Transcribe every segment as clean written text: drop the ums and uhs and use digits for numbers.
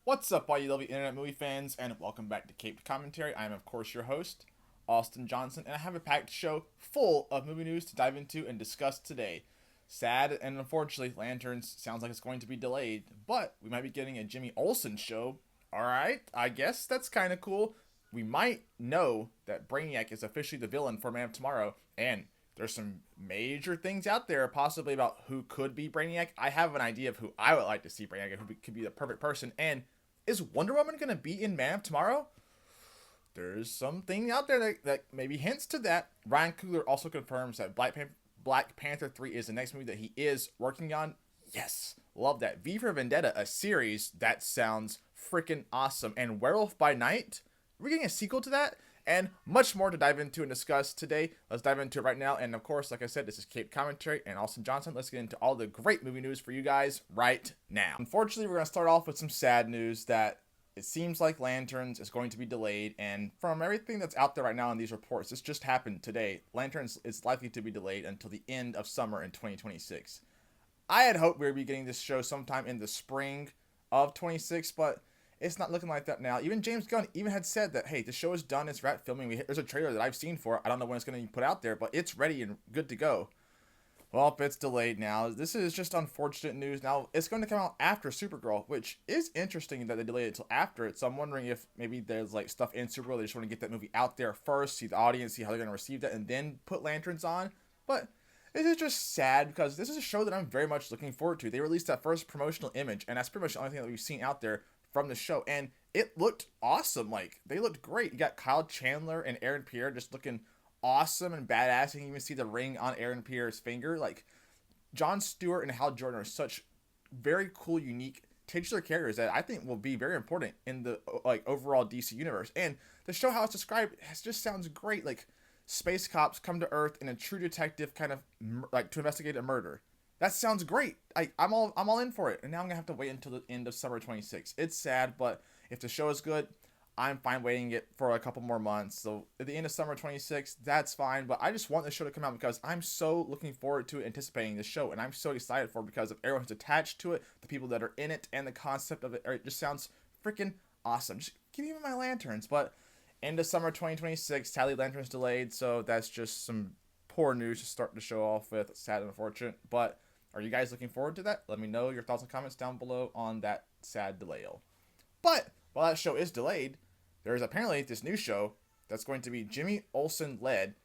What's up, all you lovely internet movie fans, and welcome back to Caped Commentary. I am, of course, your host, Austin Johnson, and I have a packed show full of movie news to dive into and discuss today. Sad and unfortunately, Lanterns sounds like it's going to be delayed, but we might be getting a Jimmy Olsen show. Alright, I guess that's kind of cool. We might know that Brainiac is officially the villain for Man of Tomorrow, and there's some major things out there possibly about who could be Brainiac. I have an idea of who I would like to see Brainiac, who could be the perfect person, and is Wonder Woman going to be in Man of Tomorrow? There's something out there that maybe hints to that. Ryan Coogler also confirms that Black Panther 3 is the next movie that he is working on. Yes, love that. V for Vendetta, a series, that sounds freaking awesome. And Werewolf by Night, we're getting a sequel to that, and much more to dive into and discuss today. Let's dive into it right now. And of course, like I said, this is Cape Commentary and Austin Johnson. Let's get into all the great movie news for you guys right now. Unfortunately, we're going to start off with some sad news that it seems like Lanterns is going to be delayed. And from everything that's out there right now in these reports, this just happened today. Lanterns is likely to be delayed until the end of summer in 2026. I had hoped we would be getting this show sometime in the spring of 26, but it's not looking like that now. Even James Gunn even had said that, hey, the show is done, it's wrapped filming. There's a trailer that I've seen for it. I don't know when it's going to be put out there, but it's ready and good to go. Well, it's delayed now. This is just unfortunate news. Now, it's going to come out after Supergirl, which is interesting that they delayed it until after it. So I'm wondering if maybe there's like stuff in Supergirl. They just want to get that movie out there first, see the audience, see how they're going to receive that, and then put Lanterns on. But this is just sad because this is a show that I'm very much looking forward to. They released that first promotional image, and that's pretty much the only thing that we've seen out there from the show, and it looked awesome. Like, they looked great. You got Kyle Chandler and Aaron Pierre just looking awesome and badass. You can even see the ring on Aaron Pierre's finger. Like, Jon Stewart and Hal Jordan are such very cool, unique, titular characters that I think will be very important in the like overall DC universe. And the show, how it's described, just sounds great. Like, space cops come to Earth in a true detective kind of like to investigate a murder. That sounds great. I'm all in for it. And now I'm gonna have to wait until the end of summer 26. It's sad, but if the show is good, I'm fine waiting it for a couple more months. So at the end of summer 26, that's fine. But I just want the show to come out because I'm so looking forward to anticipating the show, and I'm so excited for it because of everyone who's attached to it, the people that are in it, and the concept of it. It just sounds freaking awesome. Just give me my Lanterns. But end of summer 2026, sadly, Lanterns delayed. So that's just some poor news to start the show off with. Sad and unfortunate, but are you guys looking forward to that? Let me know your thoughts and comments down below on that sad delay. But while that show is delayed, there is apparently this new show that's going to be Jimmy Olsen led,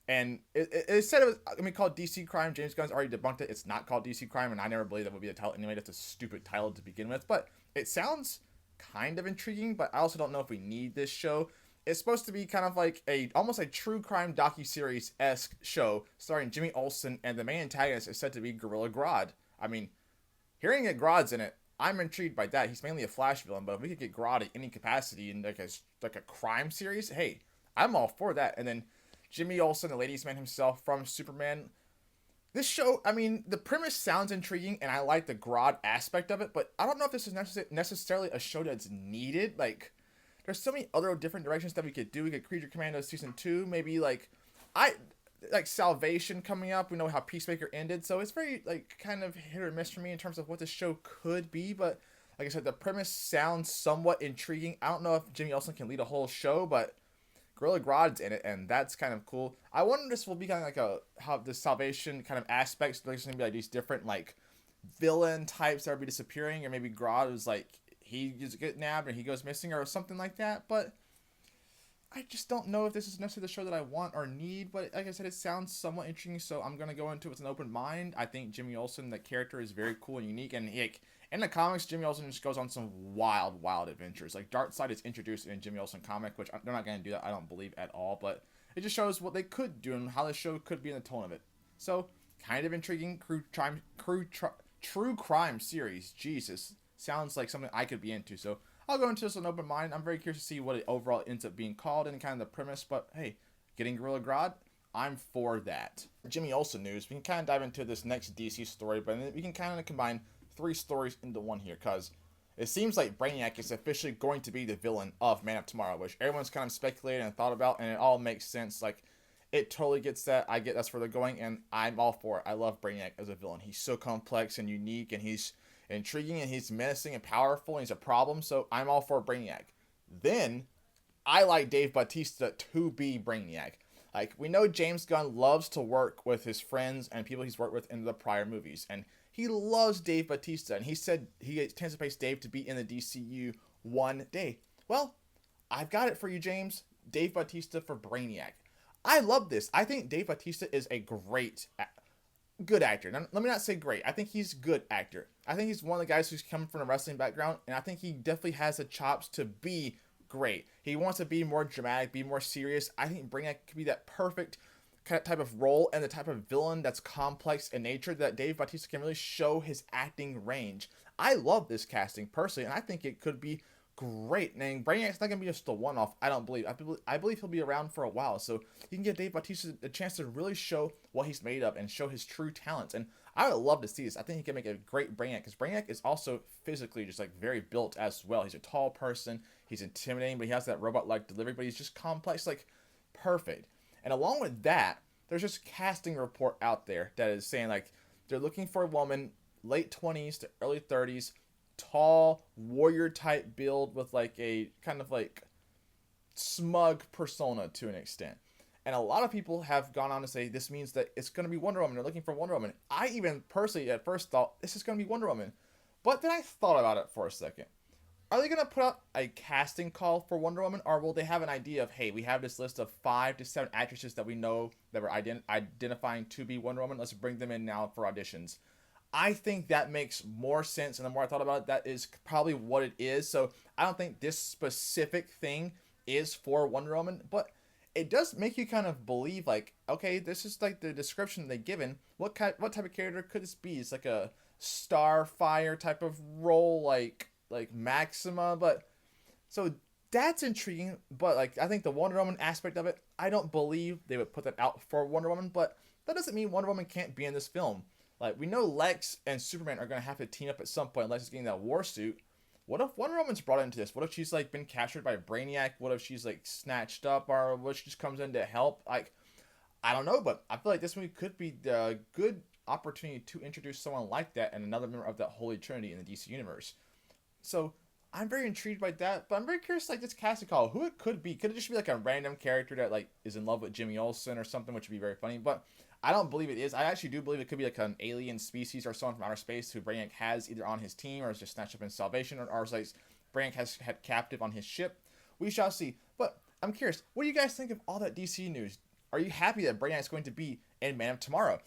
and it said it was going to be called DC Crime. James Gunn's already debunked it. It's not called DC Crime, and I never believed that would be the title anyway. That's a stupid title to begin with, but it sounds kind of intriguing, but I also don't know if we need this show. It's supposed to be kind of like almost a true crime docuseries-esque show starring Jimmy Olsen, and the main antagonist is said to be Gorilla Grodd. I mean, hearing that Grodd's in it, I'm intrigued by that. He's mainly a Flash villain, but if we could get Grodd in any capacity in like a crime series, hey, I'm all for that. And then Jimmy Olsen, the ladies' man himself from Superman. This show, I mean, the premise sounds intriguing, and I like the Grodd aspect of it, but I don't know if this is necessarily a show that's needed. Like, there's so many other different directions that we could do. We could Creature Commandos season 2, maybe like Salvation coming up. We know how Peacemaker ended, so it's very like kind of hit or miss for me in terms of what the show could be. But like I said, the premise sounds somewhat intriguing. I don't know if Jimmy Olsen can lead a whole show, but Gorilla Grodd's in it, and that's kind of cool. I wonder if this will be kind of like how the Salvation kind of aspects. There's gonna be like these different like villain types that will be disappearing, or maybe Grodd is like he gets nabbed and he goes missing or something like that. But I just don't know if this is necessarily the show that I want or need, but like I said, it sounds somewhat interesting, so I'm going to go into it with an open mind. I think Jimmy Olsen, the character, is very cool and unique, and in the comics, Jimmy Olsen just goes on some wild, wild adventures. Like, Darkseid is introduced in Jimmy Olsen comic, which they're not going to do that, I don't believe, at all, but it just shows what they could do and how the show could be in the tone of it. So, kind of intriguing true crime series. Jesus. Sounds like something I could be into, so I'll go into this with an open mind. I'm very curious to see what it overall ends up being called and kind of the premise, but hey, getting Gorilla Grodd, I'm for that. Jimmy Olsen news, we can kind of dive into this next DC story, but we can kind of combine 3 stories into one here, because it seems like Brainiac is officially going to be the villain of Man of Tomorrow, which everyone's kind of speculated and thought about, and it all makes sense. Like, it totally gets that. I get that's where they're going, and I'm all for it. I love Brainiac as a villain. He's so complex and unique, and he's intriguing and he's menacing and powerful and he's a problem, so I'm all for Brainiac. Then I like Dave Bautista to be Brainiac. Like, we know James Gunn loves to work with his friends and people he's worked with in the prior movies, and he loves Dave Bautista, and he said he anticipates Dave to be in the DCU one day. Well, I've got it for you, James. Dave Bautista for Brainiac. I love this. I think Dave Bautista is a good actor. Now, let me not say great. I think he's a good actor. I think he's one of the guys who's come from a wrestling background, and I think he definitely has the chops to be great. He wants to be more dramatic, be more serious. I think Brainiac could be that perfect kind of type of role and the type of villain that's complex in nature that Dave Bautista can really show his acting range. I love this casting personally, and I think it could be great. And Brainiac's not going to be just a one-off, I don't believe. I believe he'll be around for a while, so you can give Dave Bautista a chance to really show what he's made of and show his true talents. And I would love to see this. I think he can make a great Brainiac, because Brainiac is also physically just like very built as well. He's a tall person, he's intimidating, but he has that robot-like delivery, but he's just complex, like perfect. And along with that, there's just casting report out there that is saying like they're looking for a woman, late 20s to early 30s, tall, warrior type build with like a kind of like smug persona to an extent. And a lot of people have gone on to say this means that it's going to be Wonder Woman. They're looking for Wonder Woman. I even personally at first thought this is going to be Wonder Woman. But then I thought about it for a second. Are they going to put out a casting call for Wonder Woman, or will they have an idea of, hey, we have this list of 5 to 7 actresses that we know that we're identifying to be Wonder Woman. Let's bring them in now for auditions. I think that makes more sense, and the more I thought about it, that is probably what it is. So I don't think this specific thing is for Wonder Woman, but it does make you kind of believe, like, okay, this is like the description they've given. What type of character could this be? It's like a Starfire type of role, like Maxima, but so that's intriguing. But like, I think the Wonder Woman aspect of it, I don't believe they would put that out for Wonder Woman, but that doesn't mean Wonder Woman can't be in this film. Like, we know Lex and Superman are going to have to team up at some point. Lex is getting that war suit. What if Wonder Woman's brought into this? What if she's, like, been captured by Brainiac? What if she's, like, snatched up? Or what if she just comes in to help? Like, I don't know, but I feel like this movie could be the good opportunity to introduce someone like that and another member of that Holy Trinity in the DC Universe. So, I'm very intrigued by that, but I'm very curious, like, this casting call, who it could be. Could it just be, like, a random character that, like, is in love with Jimmy Olsen or something, which would be very funny, but I don't believe it is. I actually do believe it could be like an alien species or someone from outer space who Brainiac has either on his team or is just snatched up in Salvation, or like Brainiac has had captive on his ship. We shall see. But I'm curious, what do you guys think of all that DC news? Are you happy that Brainiac is going to be in Man of Tomorrow?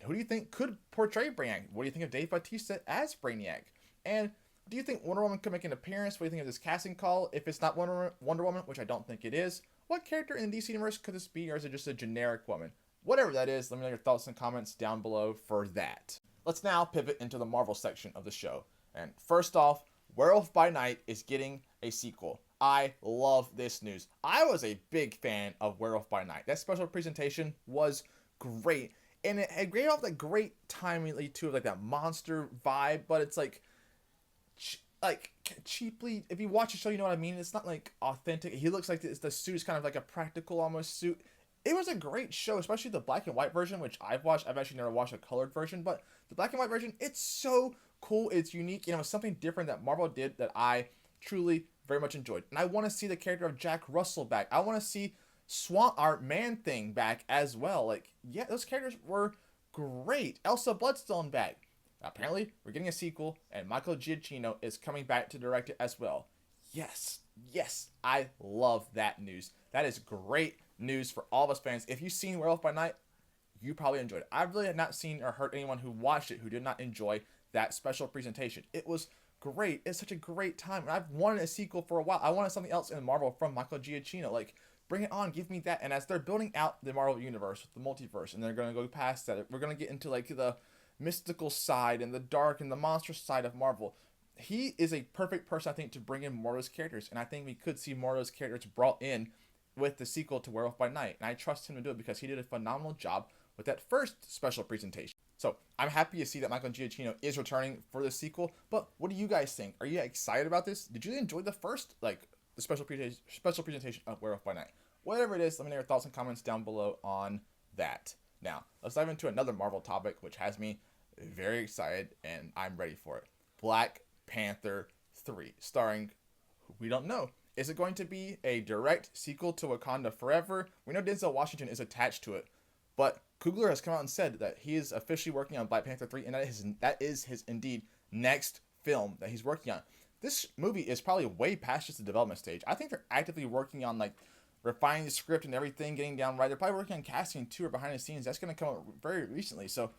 Who do you think could portray Brainiac? What do you think of Dave Bautista as Brainiac? And do you think Wonder Woman could make an appearance? What do you think of this casting call? If it's not Wonder Woman, which I don't think it is, what character in the DC Universe could this be, or is it just a generic woman? Whatever that is, let me know your thoughts and comments down below for that. Let's now pivot into the Marvel section of the show. And first off, Werewolf by Night is getting a sequel. I love this news. I was a big fan of Werewolf by Night. That special presentation was great. And it had off that great timely too, like that monster vibe, but it's like cheaply, if you watch the show, you know what I mean? It's not like authentic. He looks like the suit is kind of like a practical almost suit. It was a great show, especially the black and white version, which I've watched. I've actually never watched a colored version, but the black and white version, it's so cool. It's unique. You know, it's something different that Marvel did that I truly very much enjoyed. And I want to see the character of Jack Russell back. I want to see Swamp Art Man-Thing back as well. Like, yeah, those characters were great. Elsa Bloodstone back. Apparently, we're getting a sequel, and Michael Giacchino is coming back to direct it as well. Yes, I love that news. That is great news for all of us fans. If you've seen Werewolf by Night, you probably enjoyed it. I really have not seen or heard anyone who watched it who did not enjoy that special presentation. It was great. It's such a great time. And I've wanted a sequel for a while. I wanted something else in Marvel from Michael Giacchino. Like, bring it on. Give me that. And as they're building out the Marvel universe, the multiverse, and they're going to go past that, we're going to get into, like, the mystical side and the dark and the monster side of Marvel. He is a perfect person, I think, to bring in more of those characters. And I think we could see more of those characters brought in with the sequel to Werewolf by Night. And I trust him to do it because he did a phenomenal job with that first special presentation. So I'm happy to see that Michael Giacchino is returning for the sequel. But what do you guys think? Are you excited about this? Did you enjoy the first, like, the special presentation of Werewolf by Night? Whatever it is, let me know your thoughts and comments down below on that. Now, let's dive into another Marvel topic, which has me very excited and I'm ready for it. Black Panther 3, starring, we don't know. Is it going to be a direct sequel to Wakanda Forever? We know Denzel Washington is attached to it, but Coogler has come out and said that he is officially working on Black Panther 3, and that is his indeed next film that he's working on. This movie is probably way past just the development stage. I think they're actively working on like refining the script and everything, getting down right. They're probably working on casting too or behind the scenes. That's going to come out very recently. So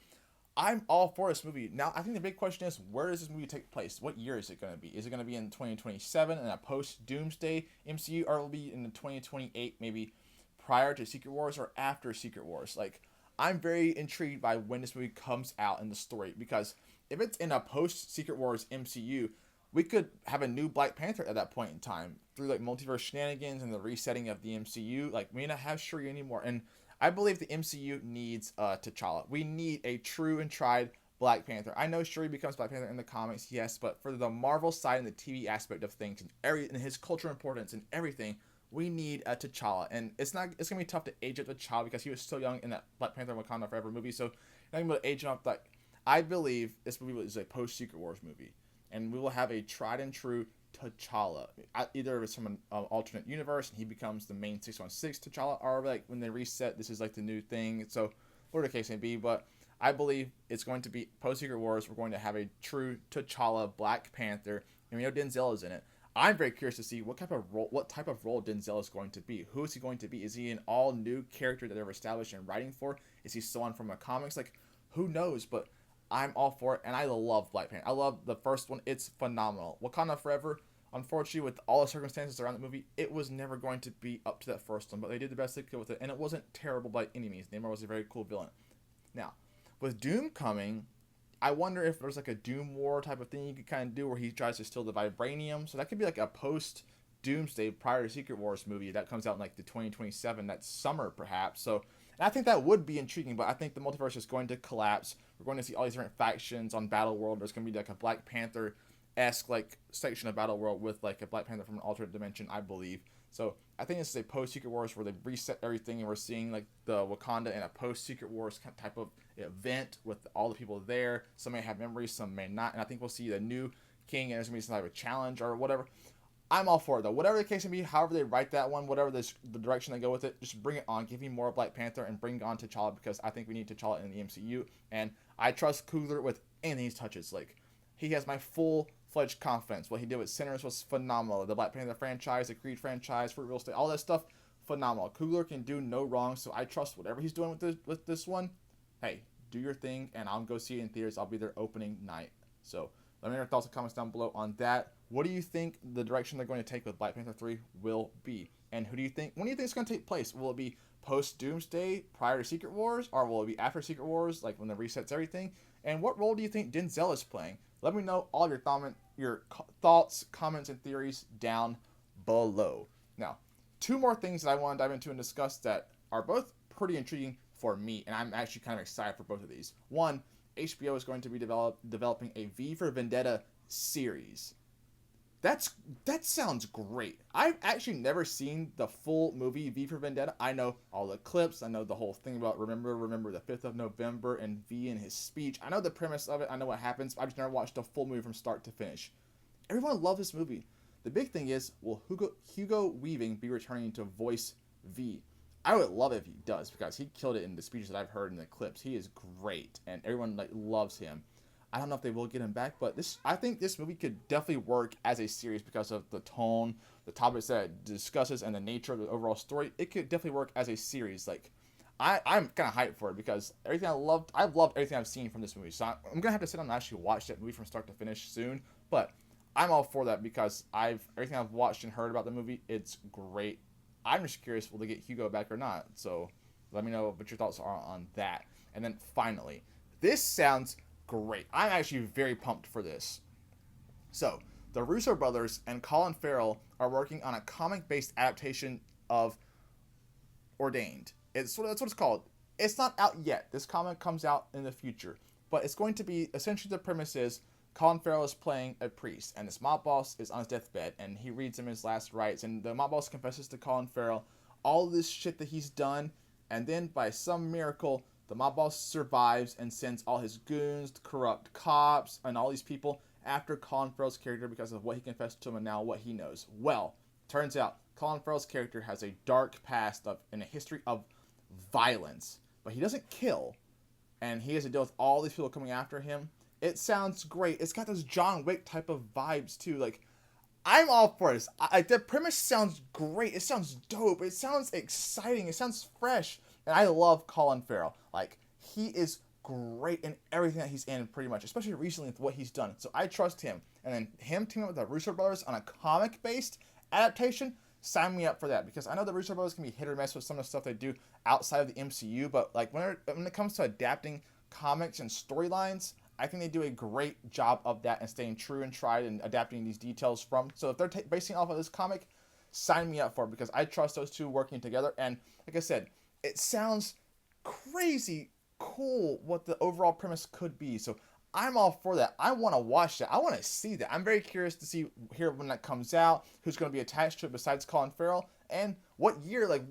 I'm all for this movie. Now, I think the big question is, where does this movie take place? What year is it going to be? Is it going to be in 2027 in a post-Doomsday MCU, or will it be in the 2028, maybe prior to Secret Wars or after Secret Wars? Like, I'm very intrigued by when this movie comes out in the story, because if it's in a post-Secret Wars MCU, we could have a new Black Panther at that point in time through like multiverse shenanigans and the resetting of the MCU. Like, we may not have Shuri anymore, and I believe the MCU needs T'Challa. We need a true and tried Black Panther. I know Shuri becomes Black Panther in the comics, yes, but for the Marvel side and the TV aspect of things and his cultural importance and everything, we need a T'Challa. And it's gonna be tough to age up T'Challa because he was so young in that Black Panther Wakanda Forever movie. So not even able to age him up. Like, I believe this movie is a post Secret Wars movie, and we will have a tried and true T'Challa. Either it's from an alternate universe and he becomes the main 616 T'Challa, or like when they reset, this is like the new thing. So whatever the case may be, but I believe it's going to be post Secret Wars. We're going to have a true T'Challa Black Panther, and we know Denzel is in it. I'm very curious to see what type of role Denzel is going to be. Who is he going to be? Is he an all new character that they're established and writing for? Is he someone from a comics? Like, who knows? But I'm all for it, and I love Black Panther. I love the first one. It's phenomenal. Wakanda Forever, unfortunately, with all the circumstances around the movie, it was never going to be up to that first one, but they did the best they could with it, and it wasn't terrible by any means. Namor was a very cool villain. Now, with Doom coming, I wonder if there's like a Doom War type of thing you could kind of do where he tries to steal the vibranium. So that could be like a post-Doomsday prior to Secret Wars movie that comes out in like the 2027, that summer perhaps. So, and I think that would be intriguing, but I think the multiverse is going to collapse. We're going to see all these different factions on Battle World. There's going to be like a Black Panther-esque like section of Battle World with like a Black Panther from an alternate dimension, I believe. So I think this is a post-Secret Wars where they reset everything, and we're seeing like the Wakanda in a post-Secret Wars type of event with all the people there. Some may have memories, some may not, and I think we'll see the new king, and there's going to be some type of challenge or whatever. I'm all for it, though. Whatever the case may be, however they write that one, whatever the direction they go with it, just bring it on. Give me more Black Panther and bring on T'Challa, because I think we need T'Challa in the MCU. And I trust Coogler with anything he touches. Like, he has my full-fledged confidence. What he did with Sinners was phenomenal. The Black Panther franchise, the Creed franchise, Fruit Real Estate, all that stuff, phenomenal. Coogler can do no wrong, so I trust whatever he's doing with this one. Hey, do your thing, and I'll go see it in theaters. I'll be there opening night. So let me know your thoughts and comments down below on that. What do you think the direction they're going to take with Black Panther 3 will be? And when do you think it's going to take place? Will it be post-Doomsday, prior to Secret Wars? Or will it be after Secret Wars, like when it resets everything? And what role do you think Denzel is playing? Let me know all your thoughts, comments, and theories down below. Now, two more things that I want to dive into and discuss that are both pretty intriguing for me, and I'm actually kind of excited for both of these. One, HBO is going to be developing a V for Vendetta series. That sounds great. I've actually never seen the full movie V for Vendetta. I know all the clips. I know the whole thing about remember the 5th of November and V and his speech. I know the premise of it. I know what happens. I've just never watched the full movie from start to finish. Everyone loves this movie. The big thing is, will Hugo Weaving be returning to voice V? I would love it if he does, because he killed it in the speeches that I've heard in the clips. He is great, and everyone loves him. I don't know if they will get him back, but I think this movie could definitely work as a series because of the tone, the topics that it discusses, and the nature of the overall story. It could definitely work as a series. Like, I'm kind of hyped for it because I've loved everything I've seen from this movie. So I'm gonna have to sit down and actually watch that movie from start to finish soon. But I'm all for that because everything I've watched and heard about the movie, it's great. I'm just curious, will they get Hugo back or not? So let me know what your thoughts are on that. And then finally, this sounds great. I'm actually very pumped for this. So, the Russo Brothers and Colin Ferrel are working on a comic-based adaptation of Ordained. That's what it's called. It's not out yet. This comic comes out in the future. But it's going to be, essentially the premise is, Colin Ferrel is playing a priest, and his mob boss is on his deathbed, and he reads him his last rites, and the mob boss confesses to Colin Ferrel all this shit that he's done, and then by some miracle, the mob boss survives and sends all his goons, corrupt cops, and all these people, after Colin Farrell's character because of what he confessed to him and now what he knows. Well, turns out Colin Farrell's character has a dark past and a history of violence, but he doesn't kill, and he has to deal with all these people coming after him. It sounds great. It's got those John Wick type of vibes too. Like, I'm all for this. The premise sounds great. It sounds dope. It sounds exciting. It sounds fresh. And I love Colin Farrell. Like, he is great in everything that he's in, pretty much, especially recently with what he's done. So I trust him. And then him teaming up with the Russo Brothers on a comic-based adaptation, sign me up for that. Because I know the Russo Brothers can be hit or miss with some of the stuff they do outside of the MCU. But like when it comes to adapting comics and storylines, I think they do a great job of that and staying true and tried and adapting these details from. So if they're basing off of this comic, sign me up for it because I trust those two working together. And like I said, it sounds crazy cool what the overall premise could be. So I'm all for that. I want to watch that. I want to see that. I'm very curious to hear when that comes out, who's going to be attached to it besides Colin Farrell, and what year. Like,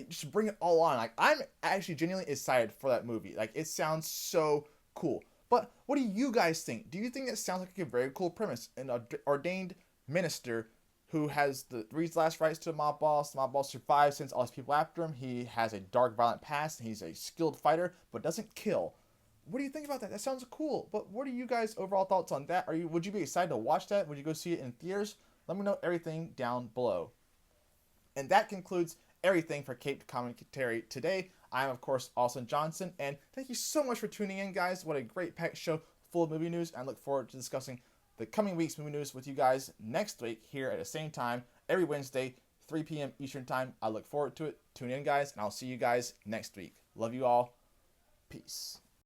just bring it all on. Like, I'm actually genuinely excited for that movie. Like, it sounds so cool. But what do you guys think? Do you think it sounds like a very cool premise? An ordained minister who has reads last rites to the mob boss. The mob boss survives, sends all his people after him. He has a dark, violent past. And he's a skilled fighter, but doesn't kill. What do you think about that? That sounds cool. But what are you guys' overall thoughts on that? Would you be excited to watch that? Would you go see it in theaters? Let me know everything down below. And that concludes everything for Caped Commentary today. I'm, of course, Olsen Johnson, and thank you so much for tuning in, guys. What a great packed show full of movie news. I look forward to discussing the coming week's movie news with you guys next week here at the same time, every Wednesday, 3 p.m. Eastern Time. I look forward to it. Tune in, guys, and I'll see you guys next week. Love you all. Peace.